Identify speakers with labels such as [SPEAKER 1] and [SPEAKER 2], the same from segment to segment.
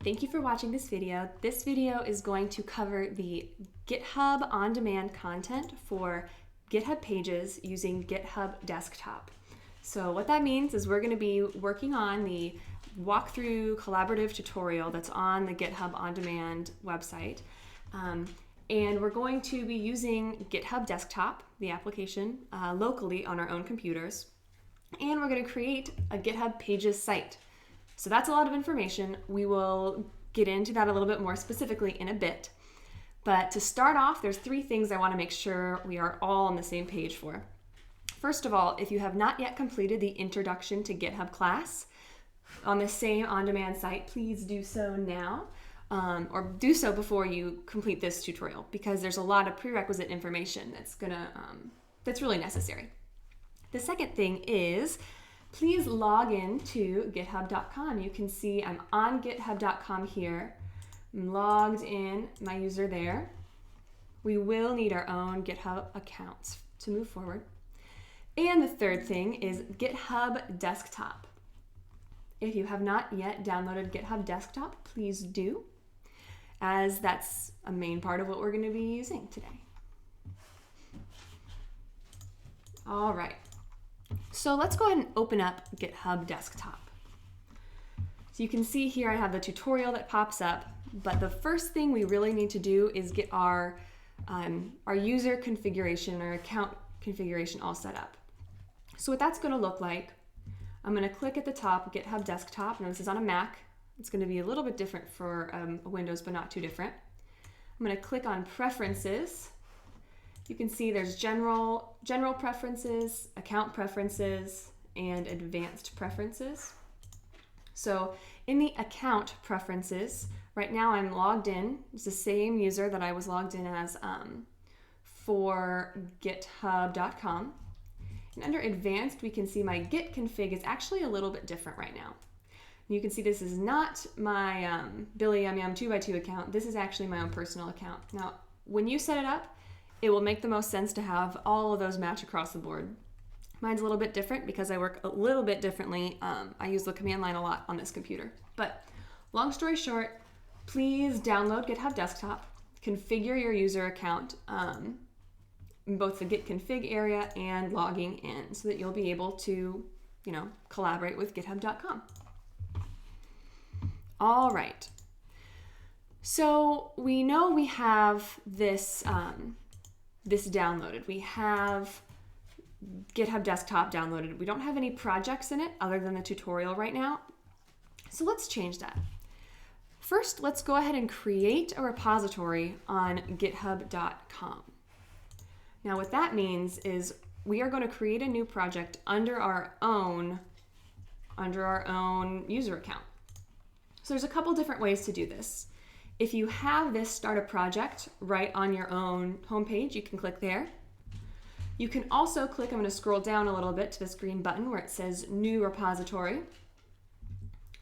[SPEAKER 1] Thank you for watching this video. This video is going to cover the GitHub on-demand content for GitHub Pages using GitHub Desktop. So what that means is we're going to be working on the walkthrough collaborative tutorial that's on the GitHub on-demand website. And we're going to be using GitHub Desktop, the application, locally on our own computers. And we're going to create a GitHub Pages site. So that's a lot of information. We will get into that a little bit more specifically in a bit. But to start off, there's three things I want to make sure we are all on the same page for. First of all, if you have not yet completed the Introduction to GitHub class on the same on-demand site, please do so now. Or do so before you complete this tutorial, because there's a lot of prerequisite information that's really necessary. The second thing is, please log in to github.com. You can see I'm on github.com here. I'm logged in, my user there. We will need our own GitHub accounts to move forward. And the third thing is GitHub Desktop. If you have not yet downloaded GitHub Desktop, please do, as that's a main part of what we're going to be using today. All right. So let's go ahead and open up GitHub Desktop. So you can see here I have the tutorial that pops up, but the first thing we really need to do is get our user configuration or account configuration all set up. So what that's going to look like, I'm going to click at the top, GitHub Desktop. Now this is on a Mac. It's going to be a little bit different for a Windows, but not too different. I'm going to click on Preferences. You can see there's general preferences, account preferences, and advanced preferences. So in the account preferences, right now I'm logged in. It's the same user that I was logged in as for github.com. And under advanced, we can see my git config is actually a little bit different right now. You can see this is not my Billy Yum Yum 2x2 account. This is actually my own personal account. Now, when you set it up, it will make the most sense to have all of those match across the board. Mine's a little bit different because I work a little bit differently. I use the command line a lot on this computer. But long story short, please download GitHub Desktop, configure your user account in both the git config area and logging in so that you'll be able to, collaborate with github.com. All right. So we know we have this downloaded. We have GitHub Desktop downloaded. We don't have any projects in it other than the tutorial right now. So let's change that. First, let's go ahead and create a repository on github.com. Now what that means is we are going to create a new project under our own user account. So there's a couple different ways to do this. If you have this start a project right on your own homepage, you can click there. You can also click, I'm going to scroll down a little bit to this green button where it says New Repository.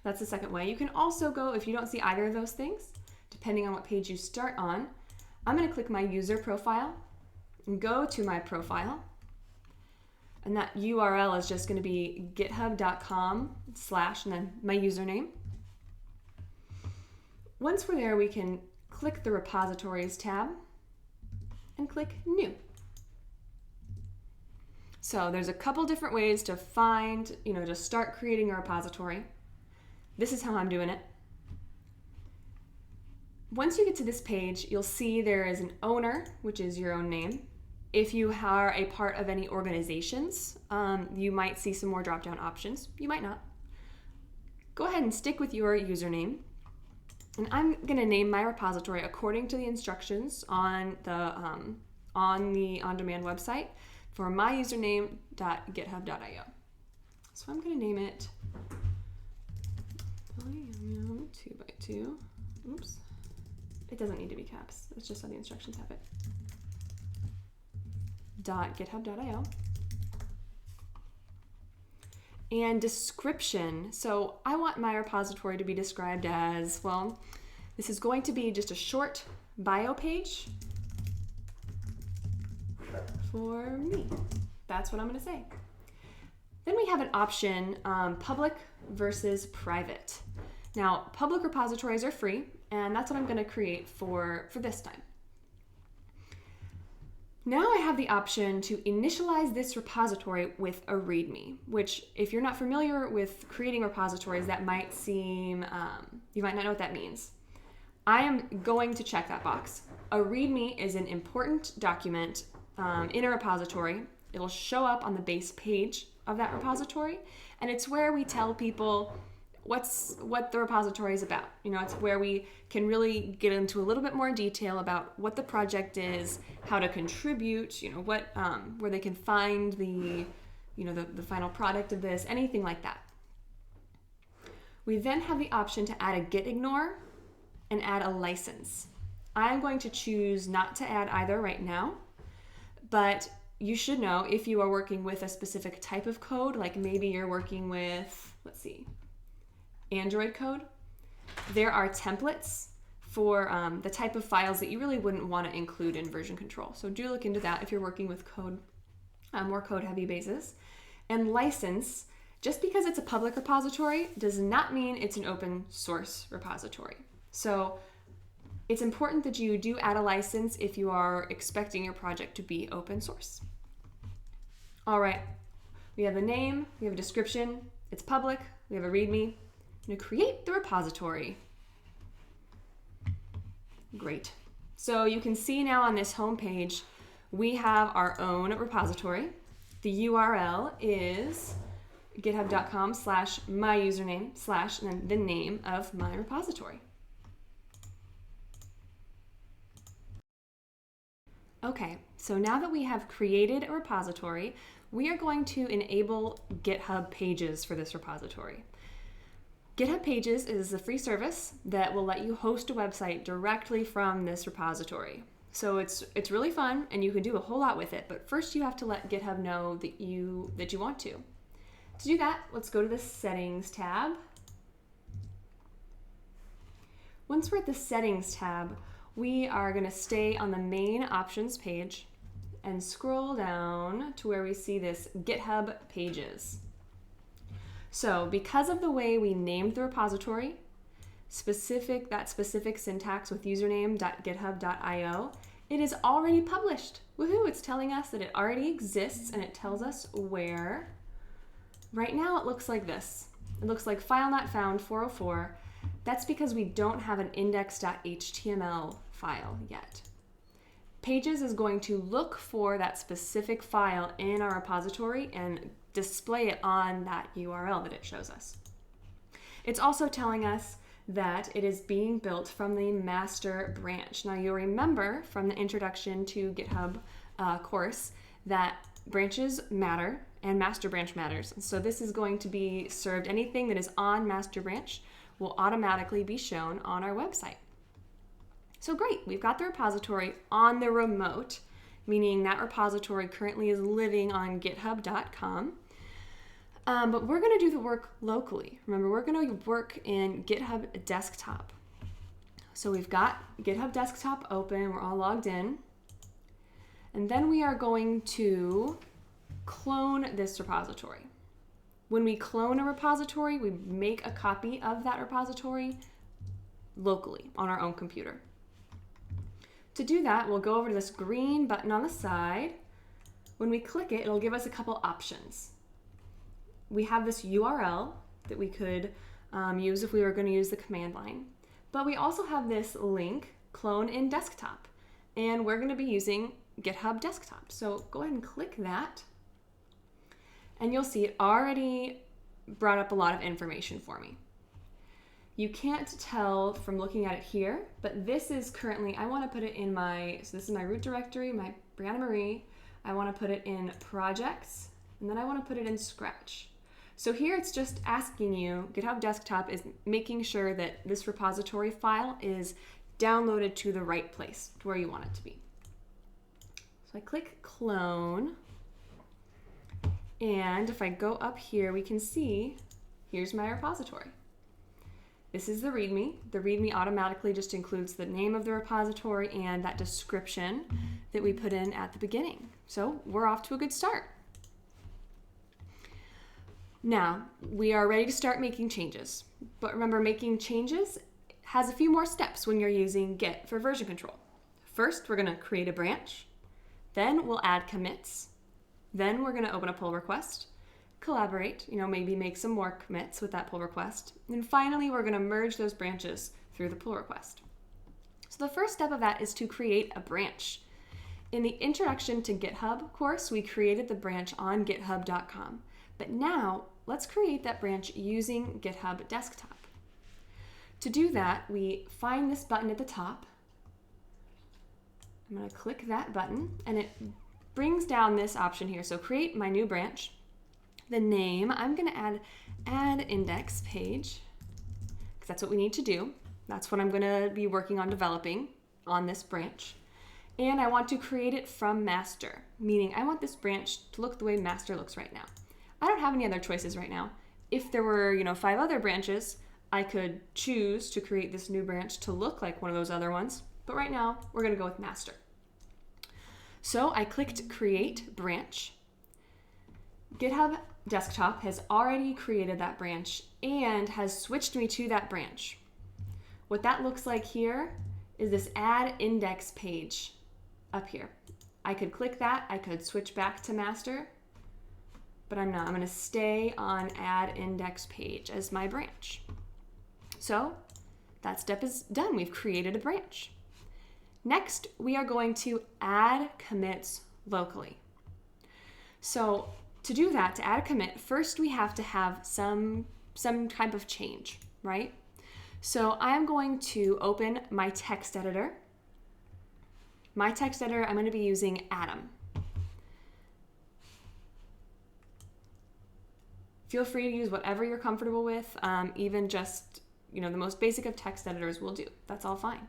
[SPEAKER 1] That's the second way. You can also go, if you don't see either of those things, depending on what page you start on, I'm going to click my user profile and go to my profile. And that URL is just going to be github.com/ and then my username. Once we're there, we can click the Repositories tab and click New. So there's a couple different ways to find, to start creating a repository. This is how I'm doing it. Once you get to this page, you'll see there is an owner, which is your own name. If you are a part of any organizations, you might see some more drop-down options. You might not. Go ahead and stick with your username. And I'm going to name my repository according to the instructions on the on-demand website for myusername.github.io. So I'm going to name it 2x2. Oops. It doesn't need to be caps. It's just how the instructions have it. .github.io. And description. So I want my repository to be described as, well, this is going to be just a short bio page for me. That's what I'm going to say. Then we have an option, public versus private. Now, public repositories are free, and that's what I'm going to create for this time. Now I have the option to initialize this repository with a README, which if you're not familiar with creating repositories, that might seem, you might not know what that means. I am going to check that box. A README is an important document in a repository. It'll show up on the base page of that repository, and it's where we tell people what the repository is about. It's where we can really get into a little bit more detail about what the project is, how to contribute, where they can find the final product of this, anything like that. We then have the option to add a git ignore and add a license. I'm going to choose not to add either right now, but you should know if you are working with a specific type of code, like maybe you're working with, Android code, there are templates for the type of files that you really wouldn't want to include in version control. So do look into that if you're working with code, more code-heavy bases. And license, just because it's a public repository does not mean it's an open source repository. So it's important that you do add a license if you are expecting your project to be open source. All right, we have a name, we have a description, it's public, we have a README. I'm going to create the repository. Great. So you can see now on this home page, we have our own repository. The URL is github.com/myusername/ and then the name of my repository. Okay, so now that we have created a repository, we are going to enable GitHub Pages for this repository. GitHub Pages is a free service that will let you host a website directly from this repository. So it's really fun and you can do a whole lot with it, but first you have to let GitHub know that you want to. To do that, let's go to the Settings tab. Once we're at the Settings tab, we are going to stay on the main options page and scroll down to where we see this GitHub Pages. So because of the way we named the repository, that specific syntax with username.github.io, it is already published. Woohoo, it's telling us that it already exists and it tells us where. Right now it looks like this. It looks like file not found 404. That's because we don't have an index.html file yet. Pages is going to look for that specific file in our repository and display it on that URL that it shows us. It's also telling us that it is being built from the master branch. Now you'll remember from the Introduction to GitHub course that branches matter and master branch matters. So this is going to be served, anything that is on master branch will automatically be shown on our website. So great, we've got the repository on the remote, meaning that repository currently is living on github.com. But we're going to do the work locally. Remember, we're going to work in GitHub Desktop. So we've got GitHub Desktop open, we're all logged in. And then we are going to clone this repository. When we clone a repository, we make a copy of that repository locally on our own computer. To do that, we'll go over to this green button on the side. When we click it, it'll give us a couple options. We have this URL that we could use if we were going to use the command line. But we also have this link, clone in desktop. And we're going to be using GitHub Desktop. So go ahead and click that. And you'll see it already brought up a lot of information for me. You can't tell from looking at it here, but this is currently, I want to put it in so this is my root directory, my Briana Marie. I want to put it in projects, and then I want to put it in Scratch. So here it's just asking you, GitHub Desktop is making sure that this repository file is downloaded to the right place, to where you want it to be. So I click clone, and if I go up here, we can see, here's my repository. This is the README. The README automatically just includes the name of the repository and that description that we put in at the beginning. So we're off to a good start. Now, we are ready to start making changes. But remember, making changes has a few more steps when you're using Git for version control. First, we're going to create a branch. Then we'll add commits. Then we're going to open a pull request, collaborate, maybe make some more commits with that pull request. And finally, we're going to merge those branches through the pull request. So the first step of that is to create a branch. In the Introduction to GitHub course, we created the branch on github.com. But now, let's create that branch using GitHub Desktop. To do that, we find this button at the top. I'm going to click that button, and it brings down this option here. So create my new branch. The name, I'm going to add index page, because that's what we need to do. That's what I'm going to be working on developing on this branch. And I want to create it from master, meaning I want this branch to look the way master looks right now. I don't have any other choices right now. If there were, 5 other branches, I could choose to create this new branch to look like one of those other ones. But right now, we're going to go with master. So I clicked create branch. GitHub Desktop has already created that branch and has switched me to that branch. What that looks like here is this add index page up here. I could click that, I could switch back to master, but I'm not. I'm going to stay on add index page as my branch. So that step is done. We've created a branch. Next, we are going to add commits locally. So to do that, to add a commit, first we have to have some type of change, right? So I'm going to open my text editor. My text editor, I'm going to be using Atom. Feel free to use whatever you're comfortable with, even just, the most basic of text editors will do. That's all fine.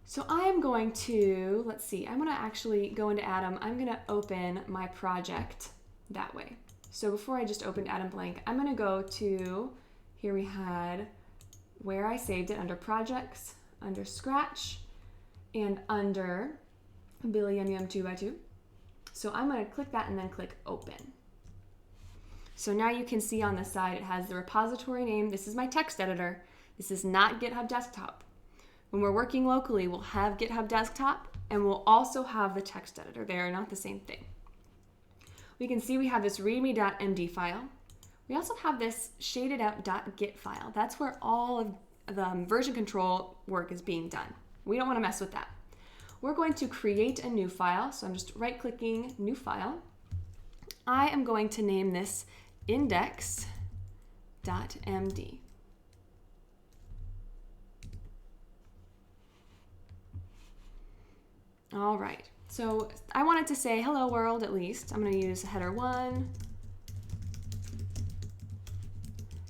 [SPEAKER 1] So I am going to, I'm going to actually go into Atom. I'm going to open my project that way. So before I just opened Atom blank, I'm going to go to, here we had where I saved it under projects, under Scratch, and under Billy Yum Yum 2x2. So I'm going to click that and then click open. So now you can see on the side it has the repository name. This is my text editor. This is not GitHub Desktop. When we're working locally, we'll have GitHub Desktop and we'll also have the text editor. They are not the same thing. We can see we have this readme.md file. We also have this shaded out .git file. That's where all of the version control work is being done. We don't want to mess with that. We're going to create a new file. So I'm just right-clicking new file. I am going to name this index.md. All right, so I wanted to say hello world at least. I'm going to use header 1.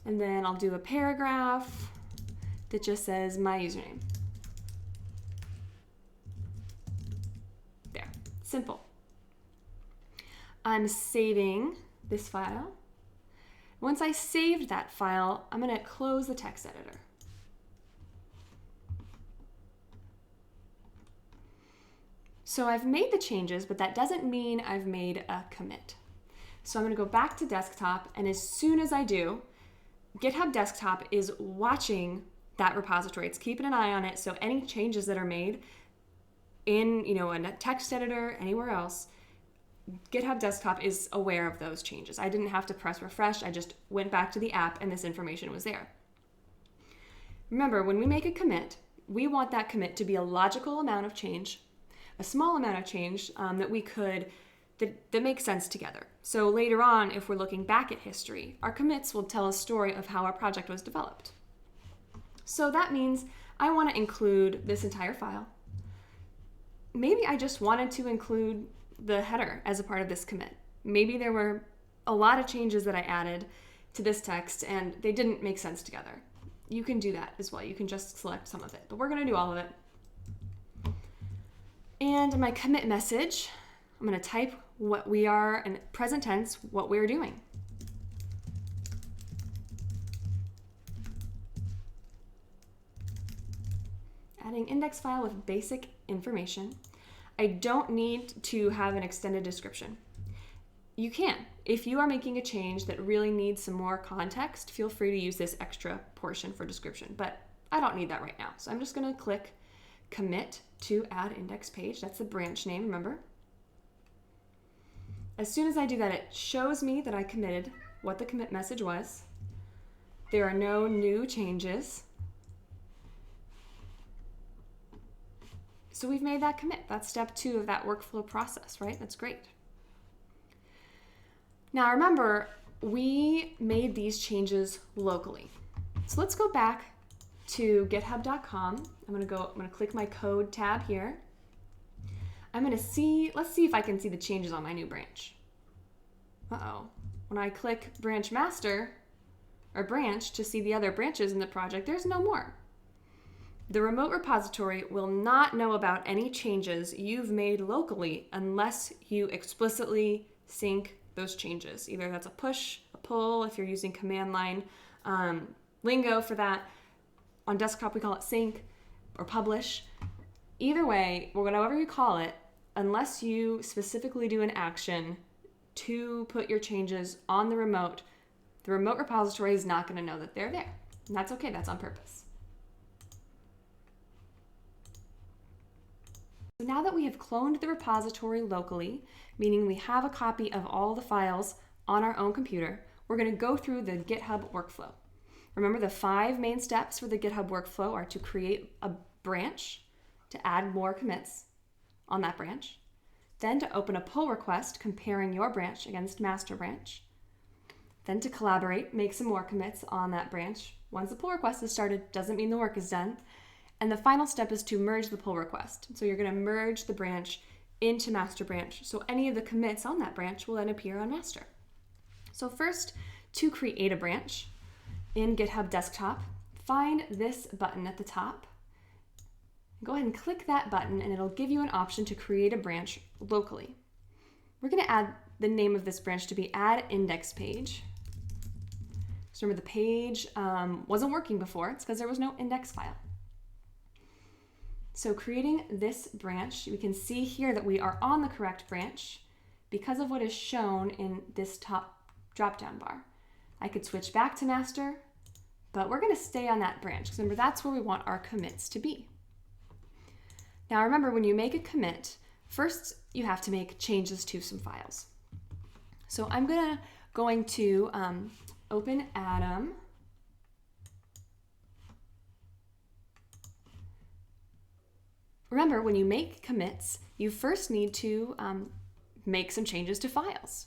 [SPEAKER 1] And then I'll do a paragraph that just says my username. There, simple. I'm saving this file. Once I saved that file, I'm going to close the text editor. So I've made the changes, but that doesn't mean I've made a commit. So I'm going to go back to desktop, and as soon as I do, GitHub Desktop is watching that repository. It's keeping an eye on it, so any changes that are made in, a text editor, anywhere else, GitHub Desktop is aware of those changes. I didn't have to press refresh. I just went back to the app, and this information was there. Remember, when we make a commit, we want that commit to be a logical amount of change, a small amount of change that makes sense together. So later on, if we're looking back at history, our commits will tell a story of how our project was developed. So that means I want to include this entire file. Maybe I just wanted to include the header as a part of this commit. Maybe there were a lot of changes that I added to this text and they didn't make sense together. You can do that as well. You can just select some of it, but we're going to do all of it. And in my commit message, I'm going to type what we are, in present tense, what we're doing. Adding index file with basic information. I don't need to have an extended description. You can. If you are making a change that really needs some more context, feel free to use this extra portion for description, but I don't need that right now. So I'm just going to click commit to add index page. That's the branch name, remember? As soon as I do that, it shows me that I committed what the commit message was. There are no new changes. So we've made that commit. That's step 2 of that workflow process, right? That's great. Now remember, we made these changes locally. So let's go back to github.com. I'm gonna click my code tab here. Let's see if I can see the changes on my new branch. Uh-oh. When I click branch master or branch to see the other branches in the project, there's no more. The remote repository will not know about any changes you've made locally unless you explicitly sync those changes. Either that's a push, a pull, if you're using command line lingo for that. On desktop, we call it sync or publish. Either way, or whatever you call it, unless you specifically do an action to put your changes on the remote repository is not going to know that they're there. And that's okay, that's on purpose. So now that we have cloned the repository locally, meaning we have a copy of all the files on our own computer, we're going to go through the GitHub workflow. Remember, the 5 main steps for the GitHub workflow are to create a branch, to add more commits on that branch, then to open a pull request comparing your branch against master branch, then to collaborate, make some more commits on that branch. Once the pull request is started, doesn't mean the work is done. And the final step is to merge the pull request. So you're going to merge the branch into master branch. So any of the commits on that branch will then appear on master. So first, to create a branch in GitHub Desktop, find this button at the top. Go ahead and click that button and it'll give you an option to create a branch locally. We're going to add the name of this branch to be add index page. So remember, the page wasn't working before. It's because there was no index file. So creating this branch, we can see here that we are on the correct branch because of what is shown in this top drop-down bar. I could switch back to master, but we're going to stay on that branch because remember, that's where we want our commits to be. Now remember, when you make a commit, first you have to make changes to some files. So I'm going to open Atom. Remember, when you make commits, you first need to make some changes to files.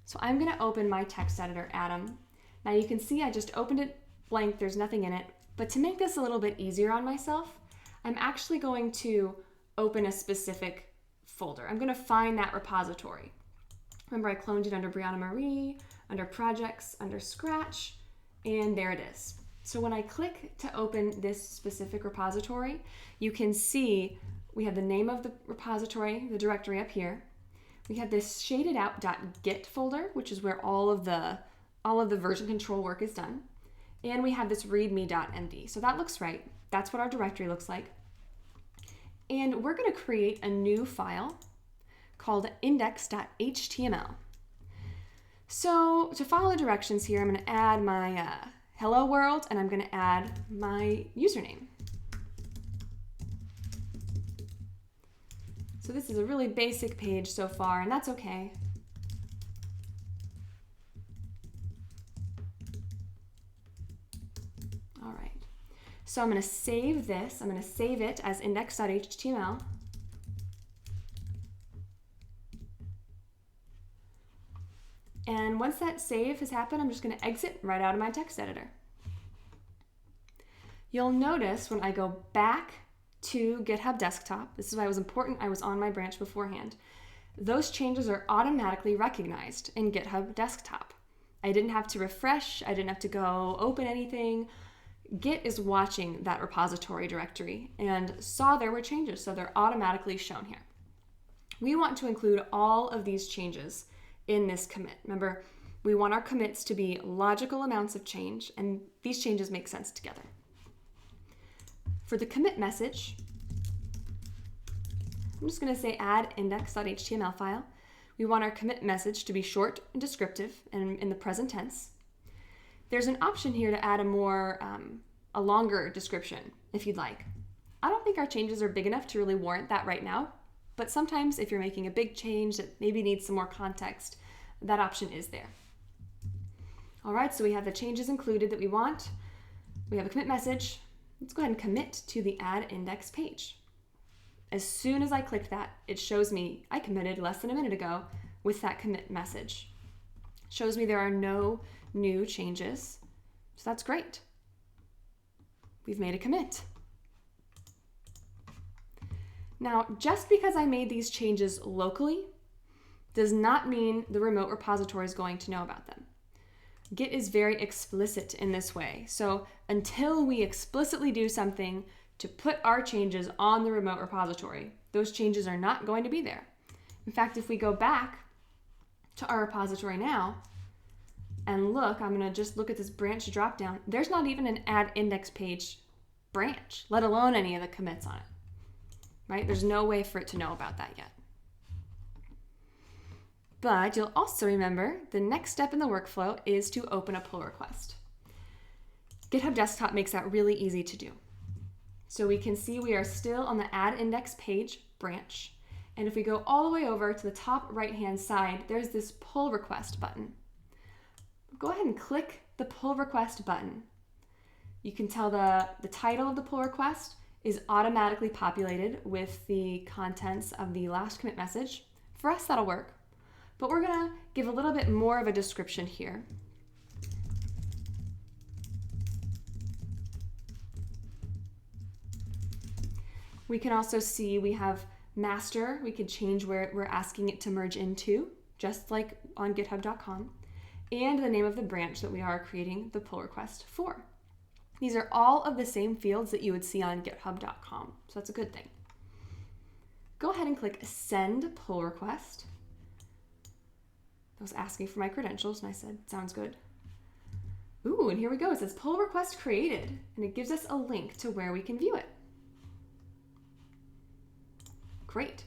[SPEAKER 1] So I'm going to open my text editor, Atom. Now you can see I just opened it blank, there's nothing in it. But to make this a little bit easier on myself, I'm actually going to open a specific folder. I'm going to find that repository. Remember, I cloned it under Briana Marie, under projects, under Scratch, and there it is. So when I click to open this specific repository, you can see we have the name of the repository, the directory up here. We have this shaded out .git folder, which is where all of the version control work is done. And we have this readme.md. So that looks right. That's what our directory looks like. And we're going to create a new file called index.html. So to follow the directions here, I'm going to add my hello world, and I'm going to add my username. So this is a really basic page so far, and that's okay. All right. So I'm going to save this. I'm going to save it as index.html. And once that save has happened, I'm just going to exit right out of my text editor. You'll notice when I go back to GitHub Desktop, this is why it was important I was on my branch beforehand, those changes are automatically recognized in GitHub Desktop. I didn't have to refresh, I didn't have to go open anything. Git is watching that repository directory and saw there were changes, so they're automatically shown here. We want to include all of these changes in this commit. Remember, we want our commits to be logical amounts of change, and these changes make sense together. For the commit message, I'm just going to say add index.html file. We want our commit message to be short and descriptive and in the present tense. There's an option here to add a longer description if you'd like. I don't think our changes are big enough to really warrant that right now, but sometimes if you're making a big change that maybe needs some more context, that option is there. All right, so we have the changes included that we want. We have a commit message. Let's go ahead and commit to the add index page. As soon as I click that, it shows me I committed less than a minute ago with that commit message. It shows me there are no new changes, so that's great. We've made a commit. Now, just because I made these changes locally does not mean the remote repository is going to know about them. Git is very explicit in this way. So until we explicitly do something to put our changes on the remote repository, those changes are not going to be there. In fact, if we go back to our repository now and look, I'm going to just look at this branch dropdown. There's not even an add index page branch, let alone any of the commits on it, right? There's no way for it to know about that yet. But you'll also remember the next step in the workflow is to open a pull request. GitHub Desktop makes that really easy to do. So we can see we are still on the add index page branch. And if we go all the way over to the top right-hand side, there's this pull request button. Go ahead and click the pull request button. You can tell the title of the pull request is automatically populated with the contents of the last commit message. For us, that'll work. But we're going to give a little bit more of a description here. We can also see we have master. We can change where we're asking it to merge into, just like on github.com, and the name of the branch that we are creating the pull request for. These are all of the same fields that you would see on github.com, so that's a good thing. Go ahead and click Send Pull Request. I was asking for my credentials, and I said, sounds good. Ooh, and here we go. It says Pull Request Created, and it gives us a link to where we can view it. Great.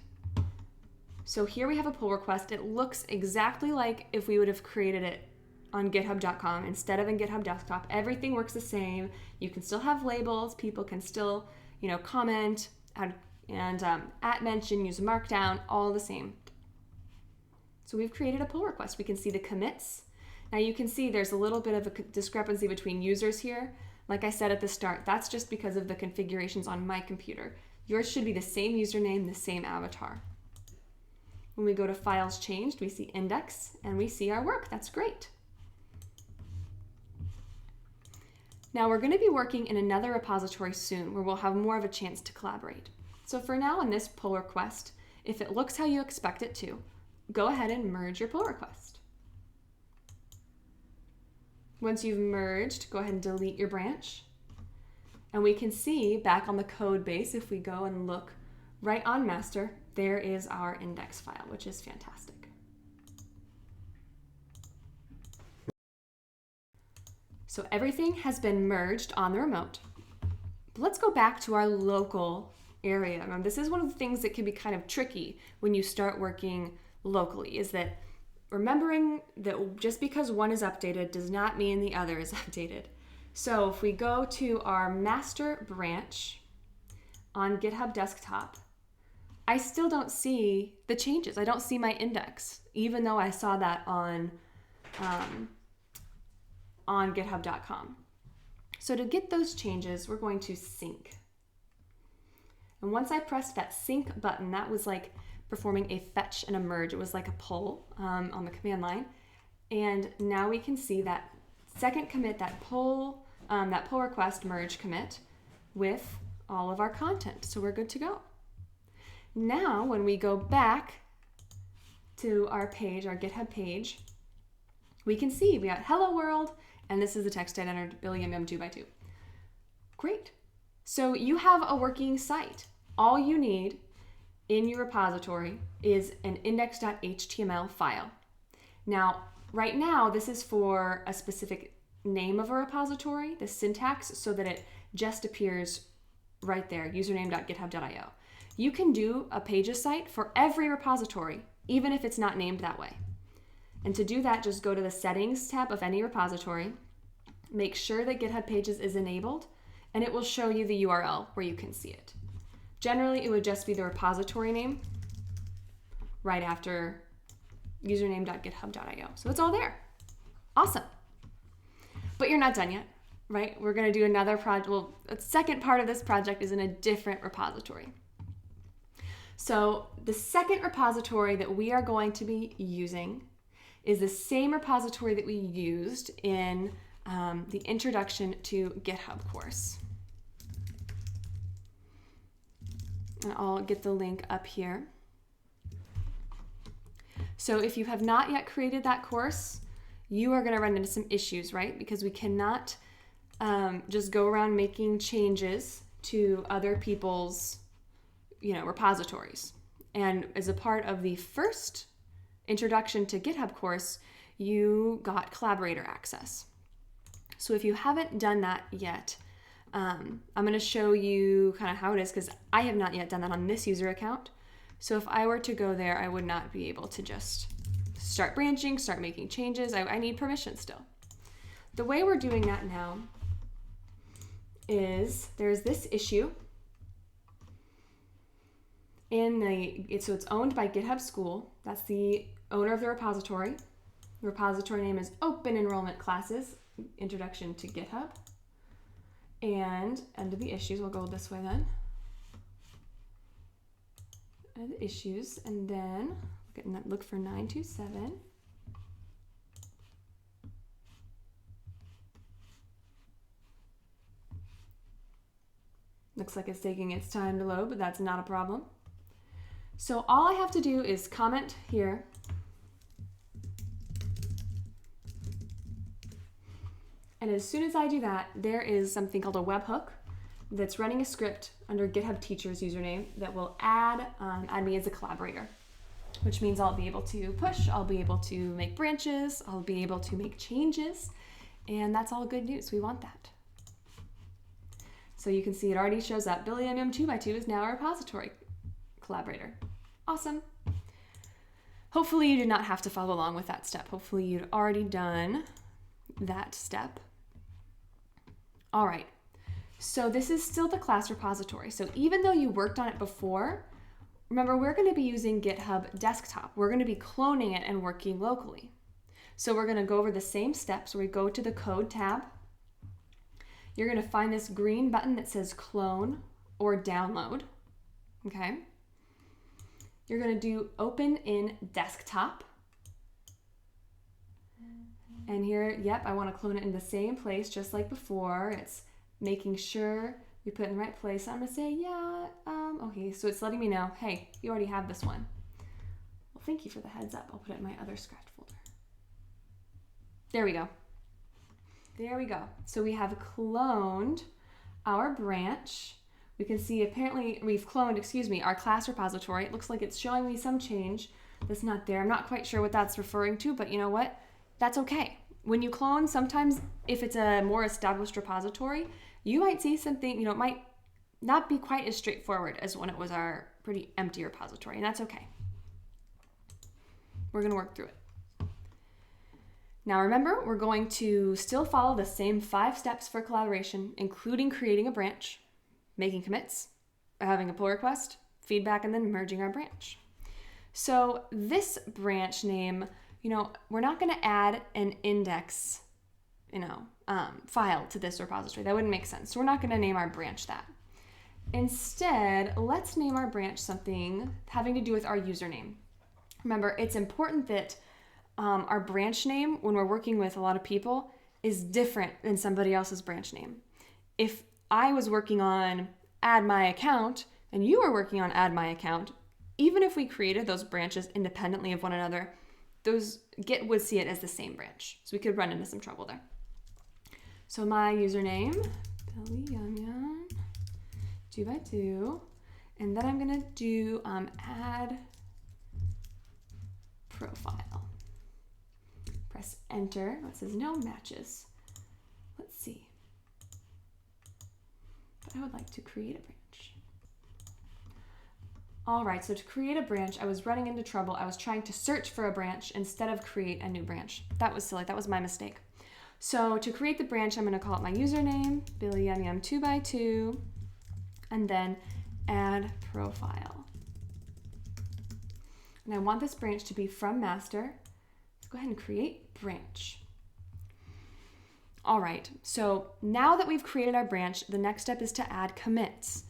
[SPEAKER 1] So here we have a pull request. It looks exactly like if we would have created it on github.com instead of in GitHub Desktop. Everything works the same. You can still have labels. People can still, comment and at mention, use markdown, all the same. So we've created a pull request. We can see the commits. Now you can see there's a little bit of a discrepancy between users here. Like I said at the start, that's just because of the configurations on my computer. Yours should be the same username, the same avatar. When we go to Files Changed, we see Index, and we see our work. That's great. Now we're going to be working in another repository soon where we'll have more of a chance to collaborate. So for now in this pull request, if it looks how you expect it to, go ahead and merge your pull request. Once you've merged, go ahead and delete your branch. And we can see back on the code base, if we go and look right on master, there is our index file, which is fantastic. So everything has been merged on the remote. But let's go back to our local area. Now, this is one of the things that can be kind of tricky when you start working locally, is that remembering that just because one is updated does not mean the other is updated. So if we go to our master branch on GitHub Desktop, I still don't see the changes. I don't see my index, even though I saw that on github.com. So to get those changes, we're going to sync. And once I pressed that sync button, that was like performing a fetch and a merge. It was like a pull on the command line. And now we can see that second commit, that pull request merge commit with all of our content. So we're good to go. Now, when we go back to our page, our GitHub page, we can see we got hello world, and this is the text I entered, Billiam 2x2. Great. So you have a working site. All you need in your repository is an index.html file. Now, right now, this is for a specific name of a repository, the syntax, so that it just appears right there, username.github.io. You can do a Pages site for every repository even if it's not named that way. And to do that, just go to the Settings tab of any repository, make sure that GitHub Pages is enabled, and it will show you the URL where you can see it. Generally, it would just be the repository name right after username.github.io. So it's all there. Awesome. But you're not done yet, right? We're going to do another project. Well, the second part of this project is in a different repository. So the second repository that we are going to be using is the same repository that we used in the Introduction to GitHub course. And I'll get the link up here. So if you have not yet created that course, you are going to run into some issues, right? Because we cannot just go around making changes to other people's, repositories. And as a part of the first Introduction to GitHub course, you got collaborator access. So if you haven't done that yet, I'm going to show you kind of how it is, because I have not yet done that on this user account. So if I were to go there, I would not be able to just start branching, start making changes. I need permission still. The way we're doing that now is there's this issue so it's owned by GitHub School. That's the owner of the repository. The repository name is Open Enrollment Classes, Introduction to GitHub. And under the issues, we'll go this way then. Under the issues, and then look for 927. Looks like it's taking its time to load, but that's not a problem. So all I have to do is comment here. And as soon as I do that, there is something called a webhook that's running a script under GitHub Teachers username that will add me as a collaborator, which means I'll be able to push, I'll be able to make branches, I'll be able to make changes, and that's all good news. We want that. So you can see it already shows up. Billy MM2x2 is now a repository collaborator. Awesome. Hopefully you did not have to follow along with that step. Hopefully you'd already done that step. All right. So this is still the class repository. So even though you worked on it before, remember we're going to be using GitHub Desktop. We're going to be cloning it and working locally. So we're going to go over the same steps where we go to the Code tab. You're going to find this green button that says Clone or Download. Okay. You're going to do Open in Desktop. And here, yep, I want to clone it in the same place just like before. It's making sure we put it in the right place. I'm going to say, yeah, okay, so it's letting me know, hey, you already have this one. Well, thank you for the heads up. I'll put it in my other scratch folder. There we go. There we go. So we have cloned our branch. We can see apparently we've cloned, our class repository. It looks like it's showing me some change that's not there. I'm not quite sure what that's referring to, but you know what? That's okay. When you clone, sometimes if it's a more established repository, you might see something, it might not be quite as straightforward as when it was our pretty empty repository, and that's okay. We're going to work through it. Now remember, we're going to still follow the same 5 steps for collaboration, including creating a branch, making commits, having a pull request, feedback, and then merging our branch. So this branch name, we're not going to add an index, file to this repository. That wouldn't make sense. So we're not going to name our branch that. Instead, let's name our branch something having to do with our username. Remember, it's important that our branch name, when we're working with a lot of people, is different than somebody else's branch name. If I was working on add my account and you were working on add my account, even if we created those branches independently of one another, Git would see it as the same branch. So we could run into some trouble there. So my username, BillyYumYum 2x2, and then I'm gonna do add profile. Press enter. It says no matches. Let's see. But I would like to create a branch. All right, so to create a branch, I was running into trouble. I was trying to search for a branch instead of create a new branch. That was silly, that was my mistake. So to create the branch, I'm gonna call it my username, BillyYumYum2x2, and then add profile. And I want this branch to be from master. Let's go ahead and create branch. All right, so now that we've created our branch, the next step is to add commits.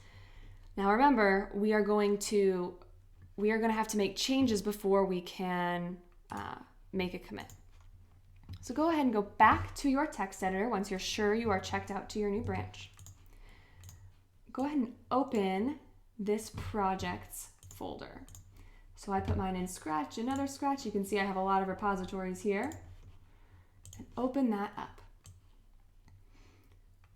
[SPEAKER 1] Now remember, we are going to have to make changes before we can make a commit. So go ahead and go back to your text editor once you're sure you are checked out to your new branch. Go ahead and open this projects folder. So I put mine in Scratch, another Scratch. You can see I have a lot of repositories here. And open that up.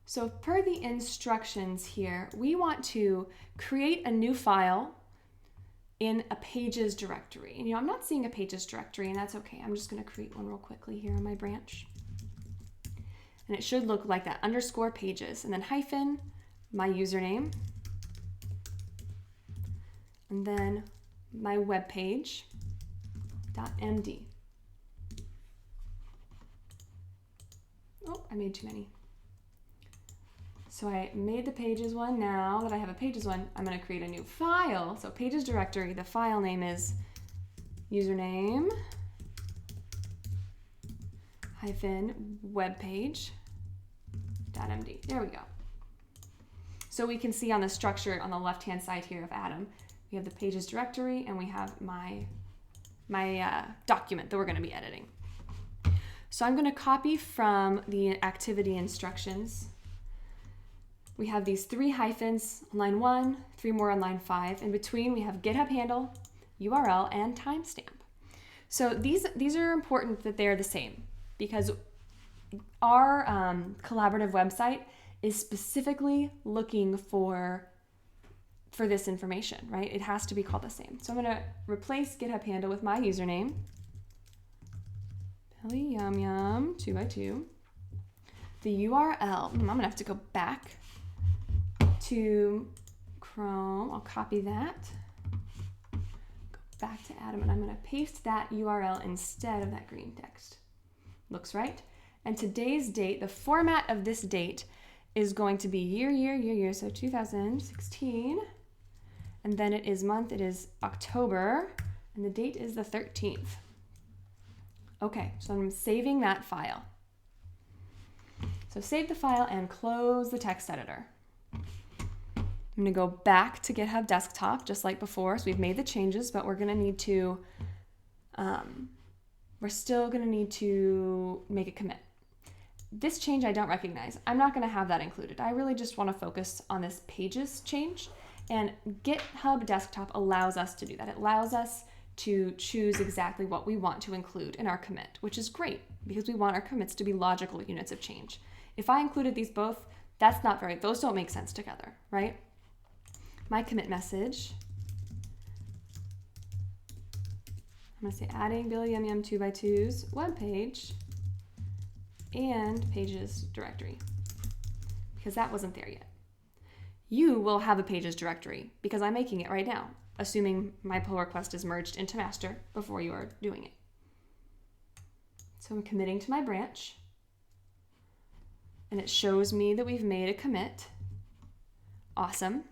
[SPEAKER 1] So per the instructions here, we want to create a new file in a Pages directory. And I'm not seeing a Pages directory, and that's okay. I'm just gonna create one real quickly here on my branch. And it should look like that, _pages, and then hyphen, my username, and then my web page, .md. Oh, I made too many. So I made the pages one. Now that I have a pages one, I'm going to create a new file. So pages directory, the file name is username hyphen webpage.md. There we go. So we can see on the structure on the left-hand side here of Adam, we have the pages directory and we have my document that we're going to be editing. So I'm going to copy from the activity instructions. We have these 3 hyphens on line 1, 3 more on line 5. In between, we have GitHub handle, URL, and timestamp. So these are important that they're the same because our collaborative website is specifically looking for this information, right? It has to be called the same. So I'm going to replace GitHub handle with my username, BillyYumYum2x2. The URL, I'm going to have to go back to Chrome. I'll copy that. Go back to Adam, and I'm going to paste that URL instead of that green text. Looks right. And today's date, the format of this date is going to be year, so 2016. And then it is month, it is October, and the date is the 13th. Okay, so I'm saving that file. So save the file and close the text editor. I'm gonna go back to GitHub Desktop just like before. So we've made the changes, but we're gonna need to, we're still gonna need to make a commit. This change I don't recognize. I'm not gonna have that included. I really just wanna focus on this pages change, and GitHub Desktop allows us to do that. It allows us to choose exactly what we want to include in our commit, which is great because we want our commits to be logical units of change. If I included these both, that's not very, those don't make sense together, right? My commit message, I'm gonna say adding BillyYumYum2x2's webpage and pages directory because that wasn't there yet. You will have a pages directory because I'm making it right now, assuming my pull request is merged into master before you are doing it. So I'm committing to my branch, and it shows me that we've made a commit. Awesome.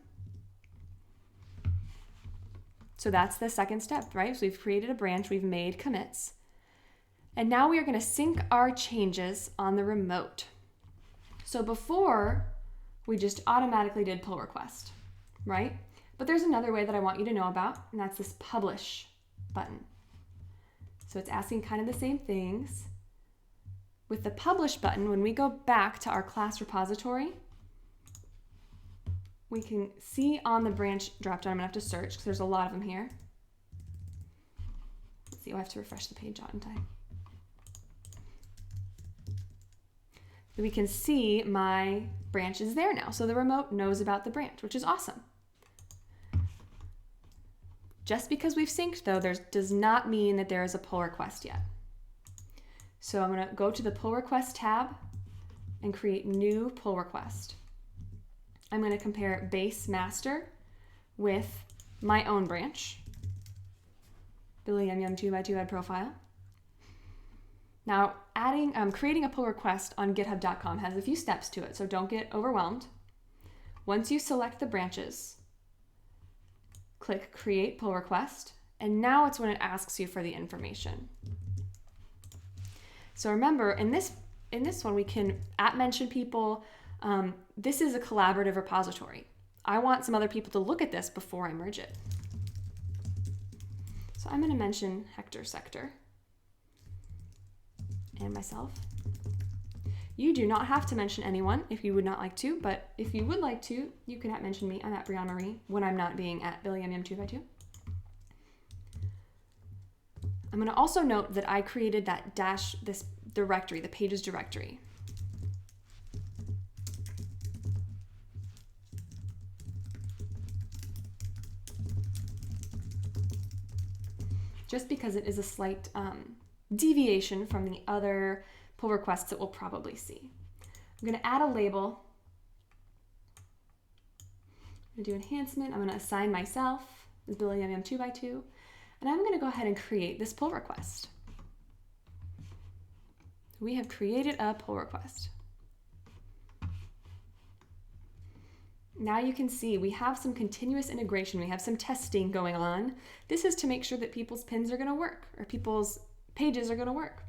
[SPEAKER 1] So that's the second step, right? So we've created a branch, we've made commits, and now we are going to sync our changes on the remote. So before, we just automatically did pull request, right? But there's another way that I want you to know about, and that's this publish button. So it's asking kind of the same things. With the publish button, when we go back to our class repository, we can see on the branch dropdown, I'm gonna have to search because there's a lot of them here. Let's see, I have to refresh the page on time. So we can see my branch is there now. So the remote knows about the branch, which is awesome. Just because we've synced though, does not mean that there is a pull request yet. So I'm gonna go to the pull request tab and create new pull request. I'm gonna compare base master with my own branch, Billy Yum Yum 2x2 add profile. Now, creating a pull request on github.com has a few steps to it, so don't get overwhelmed. Once you select the branches, click Create Pull Request, and now it's when it asks you for the information. So remember, in this one, we can @mention people. This is a collaborative repository. I want some other people to look at this before I merge it. So I'm going to mention Hector Sector and myself. You do not have to mention anyone if you would not like to, but if you would like to, you can @mention me. I'm @Briana Marie when I'm not being @BillyYumYum2x2. I'm going to also note that I created that this directory, the pages directory. Just because it is a slight deviation from the other pull requests that we'll probably see. I'm going to add a label. I'm going to do enhancement. I'm going to assign myself as Billy Yum Yum 2x2. And I'm going to go ahead and create this pull request. We have created a pull request. Now you can see we have some continuous integration. We have some testing going on. This is to make sure that people's pins are going to work, or people's pages are going to work.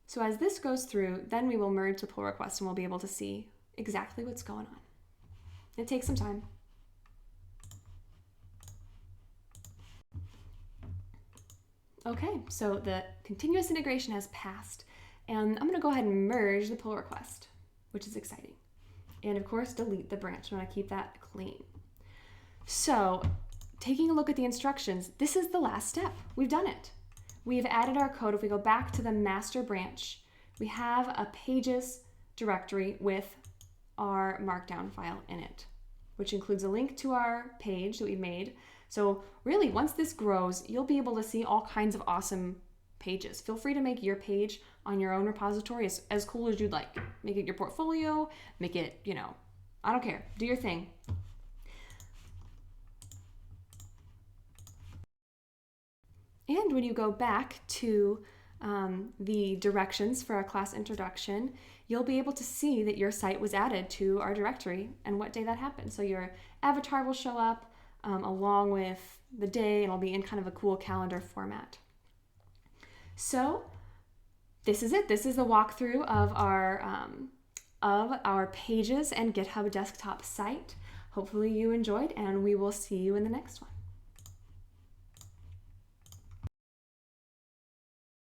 [SPEAKER 1] So as this goes through, then we will merge the pull request and we'll be able to see exactly what's going on. It takes some time. Okay, so the continuous integration has passed, and I'm going to go ahead and merge the pull request, which is exciting. And of course, delete the branch. I want to keep that clean. So taking a look at the instructions, this is the last step. We've done it. We've added our code. If we go back to the master branch, we have a pages directory with our markdown file in it, which includes a link to our page that we made. So really, once this grows, you'll be able to see all kinds of awesome pages. Feel free to make your page on your own repository as cool as you'd like. Make it your portfolio, make it, I don't care. Do your thing. And when you go back to the directions for our class introduction, you'll be able to see that your site was added to our directory and what day that happened. So your avatar will show up along with the day, and it'll be in kind of a cool calendar format. So this is it. This is the walkthrough of our pages and GitHub Desktop site. Hopefully you enjoyed, and we will see you in the next one.